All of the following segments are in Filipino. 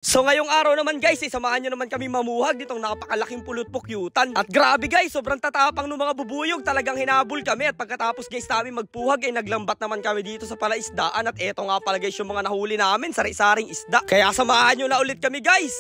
So ngayong araw naman guys, samahan nyo naman kami mamuhag ditong napakalaking pulot pukyutan. At grabe guys, sobrang tatapang ng mga bubuyog. Talagang hinabol kami at pagkatapos guys namin magpuhag ay naglambat naman kami dito sa palaisdaan. At eto nga pala guys yung mga nahuli namin, sari-saring isda. Kaya samahan nyo na ulit kami guys.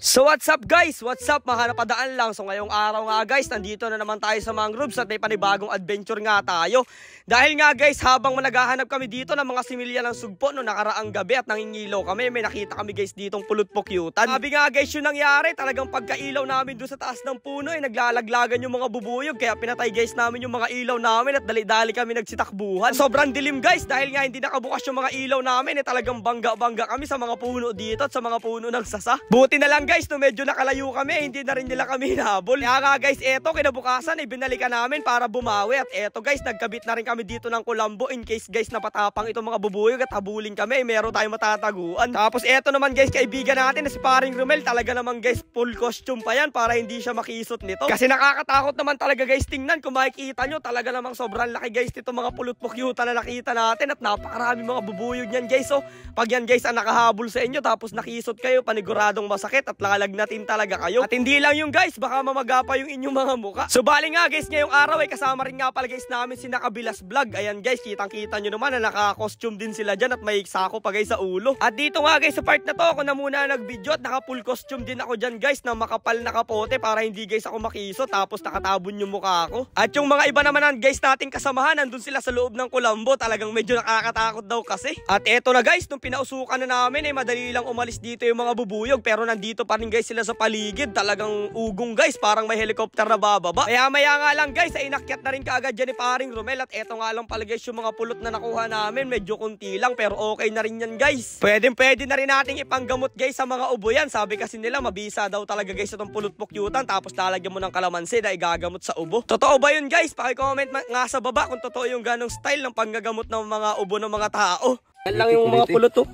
So what's up guys? What's up? Mahanapadaan lang. So ngayong araw nga guys, nandito na naman tayo sa mangroves at may panibagong adventure nga tayo. Dahil nga guys, habang naghahanap kami dito ng mga similya ng sugpo no nakaraang gabi at nangingilaw kami, may nakita kami guys ditong pulot pukyutan. Sabi nga guys yung nangyari, talagang pagkailaw namin doon sa taas ng puno ay naglalaglagan yung mga bubuyog. Kaya pinatay guys namin yung mga ilaw namin at dali-dali kami nagsitakbuhan. Sobrang dilim guys dahil nga hindi nakabukas yung mga ilaw namin eh, talagang bangga-bangga kami sa mga puno dito at sa mga puno ng sasa. Buti na lang guys, no medyo nakalayo kami, hindi na rin nila kami hinabol. Kaya nga guys, eto kinabukasan ay binalikan namin para bumawi. At eto guys, nagkabit na rin kami dito ng kulambo in case guys napatapang itong mga bubuyog at habulin kami, meron tayong matataguan. Tapos eto naman guys, kaibigan natin na si paring Romel, talaga naman guys full costume pa yan para hindi siya makisot nito. Kasi nakakatakot naman talaga guys tingnan, kung makikita nyo talaga namang sobrang laki guys nito mga pulot pukyutan na nakita natin. At napakarami mga bubuyog yan guys. So pag yan guys ang nakahabol sa inyo tapos nakisot kayo, paniguradong masakit at lalagnatin talaga kayo. At hindi lang yung guys, baka mamaga pa yung inyong mga muka. So bali nga guys, ngayong araw ay kasama rin nga pala guys namin si Nakabilas Vlog. Ayan guys, kitang-kita nyo naman na naka-costume din sila dyan at may sako pa guys sa ulo. At dito nga guys, sa part na to, ako na muna nag-video at naka-full costume din ako dyan guys na makapal na kapote para hindi guys ako makiso tapos nakatabon yung mukha ko. At yung mga iba naman guys nating kasamahan, nandun sila sa loob ng kulambo, talagang medyo nakakatakot daw kasi. At eto na guys, nung pinausukan na namin ay madali lang umalis dito yung mga bubuyog, pero nandito pa rin guys sila sa paligid, talagang ugong guys, parang may helicopter na bababa. Kaya maya nga lang guys, ay inakyat na rin kaagad dyan ni paring Romel. At eto nga lang pala guys yung mga pulot na nakuha namin, medyo kunti lang pero okay na rin yan guys. Pwede na rin nating ipanggamot guys sa mga ubo yan. Sabi kasi nila mabisa daw talaga guys itong pulot pukyutan tapos lalagyan mo ng kalamansi na igagamot sa ubo. Totoo ba yun guys? Paki-comment nga sa baba kung totoo yung ganong style ng panggagamot ng mga ubo ng mga tao. Yan lang yung mga pulot to.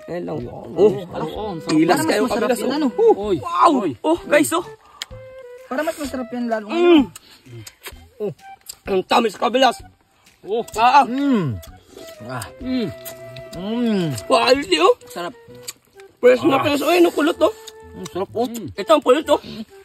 Yan lang. Ilas kayo kabilas. Wow! Oh guys oh. Para mas masarap yan lalo. Ang tamis kabilas. Wow, hindi oh. Sarap. Fresh na fresh. Ay, no pulot to. Sarap oh. Ito ang pulot to.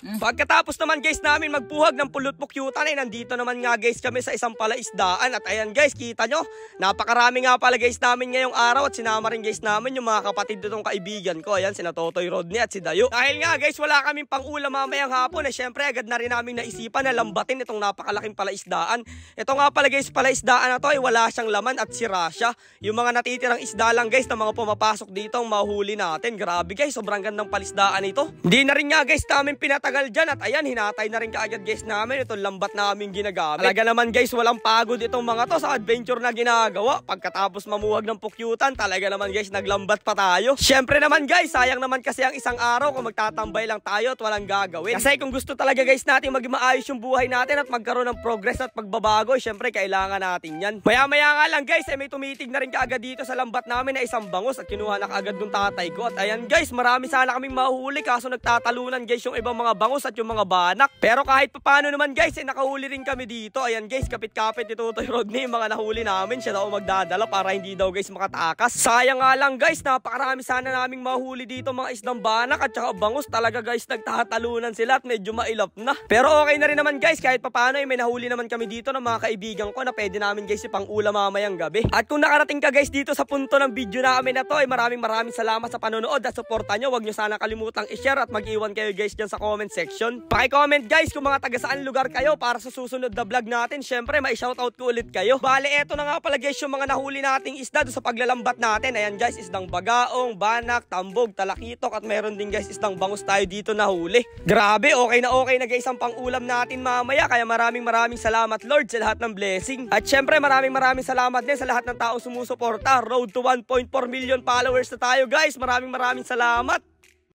Pagkatapos naman guys namin magpuhag ng pulot pukyutan ay nandito naman nga guys kami sa isang palaisdaan. At ayan guys, kita nyo, napakarami nga pala guys namin ngayong araw. At sinama rin guys namin yung mga kapatid ditong kaibigan ko. Ayan, sina Totoy Rodney at si Dayo. Dahil nga guys wala kaming pang-ulam mamayang hapon eh, syempre agad na rin namin naisipan na lambatin itong napakalaking palaisdaan. Ito nga pala guys, palaisdaan na to ay wala siyang laman at sira siya. Yung mga natitirang isda lang guys na mga pumapasok dito ang mahuli natin. Grabe guys, sobrang gandang palaisdaan ito. Hindi na rin nga guys namin pinatagal dyan. At ayan, hinatay na rin kaagad guys namin itong lambat namin ginagamit. Talaga naman guys, walang pagod itong mga to sa adventure na ginagawa. Pagkatapos mamuhag ng pukyutan, talaga naman guys naglambat pa tayo. Syempre naman guys, sayang naman kasi ang isang araw kung magtatambay lang tayo at walang gagawin. Kasi kung gusto talaga guys natin maging maayos yung buhay natin at magkaroon ng progress at pagbabago, syempre kailangan natin yan. Maya-maya nga lang guys, may tumitig na rin kaagad dito sa lambat namin na isang bangus at kinuha na kaagad ng tatay ko. At ayan guys, marami sana kaming mahuli kaso nagtatalunan guys yung ibang mga bangus at yung mga banak. Pero kahit paano naman guys, nakahuli rin kami dito. Ayan guys, kapit-kapit ni Totoy Rodney yung mga nahuli namin. Siya daw magdadala para hindi daw guys makatakas. Sayang nga lang guys, napakarami sana naming mahuli dito mga isdang banak at saka bangus. Talaga guys, nagtatalunan sila at medyo mailap na. Pero okay na rin naman guys, kahit paano may nahuli naman kami dito ng mga kaibigan ko na pwede namin guys ipang ulam mamayang gabi. At kung nakarating ka guys dito sa punto ng video namin na to, ay maraming salamat sa panonood at suporta nyo. Huwag nyo sana kalimutang i-share at mag-iwan kayo guys dyan sa comment section. Paki-comment guys kung mga taga saan lugar kayo para sa susunod na vlog natin. Syempre may shoutout ko ulit kayo. Bale, eto na nga pala guys yung mga nahuli nating isda doon sa paglalambat natin. Ayan guys, isdang bagaong, banak, tambog, talakitok at meron din guys isdang bangus tayo dito nahuli. Grabe, okay na guys ang pang-ulam natin mamaya. Kaya maraming salamat Lord sa lahat ng blessing. At syempre maraming salamat din sa lahat ng taong sumusuporta. Road to 1.4 million followers na tayo guys. Maraming salamat.